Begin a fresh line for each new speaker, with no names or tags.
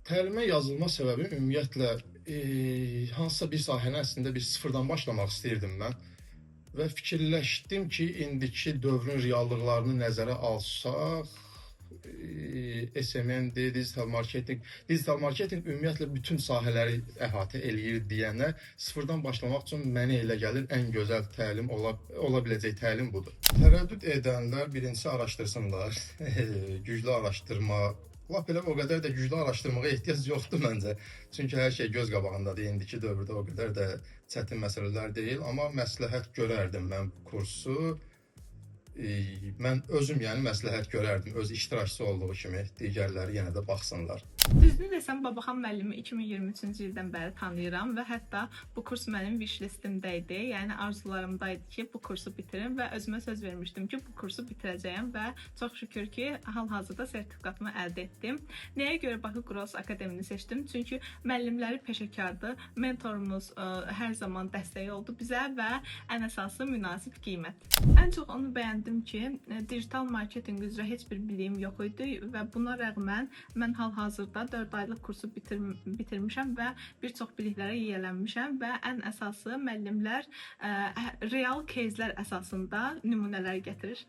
Təlimə yazılma səbəbim ümumiyyətlə hansısa bir sahəni əslində bir sıfırdan başlamaq istəyirdim mən və fikirləşdim ki, indiki dövrün reallıqlarını nəzərə alsaq, SMM-dir, digital marketinq ümumiyyətlə bütün sahələri əhatə eləyir deyənə sıfırdan başlamaq üçün mənə elə gəlir ən gözəl təlim ola biləcək təlim budur. Tərəddüd edənlər birincisi araşdırsınlar, güclü araşdırma. Lap elə o qədər də güclü araşdırmağa ehtiyac yoxdur məncə. Çünki hər şey göz qabağındadır. İndiki dövrdə o qədər də çətin məsələlər deyil. Amma məsləhət görərdim mən kursu. Mən özüm yəni məsləhət görərdim. Öz iştirakçısı olduğu kimi digərləri yenə də baxsınlar.
Düzünü desəm, Babaxan müəllimi 2023-cü ildən bəri tanıyıram və hətta bu kurs mənim wish listimdə idi. Yəni arzularımdaydı ki, bu kursu bitirim və özümə söz vermişdim ki, bu kursu bitirəcəyəm və çox şükür ki, hal-hazırda sertifikatımı əldə etdim. Nəyə görə Bakı Growth Akademini seçdim? Çünki müəllimləri peşəkardır, mentorumuz hər zaman dəstək oldu bizə və ən əsası münasib qiymət. Ən çox onu bəyəndim ki, digital marketinq üzrə heç bir biliyim yox idi və buna rəğmən mən hal-hazırda 4 aylıq kursu bitirmişəm və bir çox biliklərə yiyələnmişəm və ən əsası müəllimlər real кейslər əsasında nümunələr gətirir.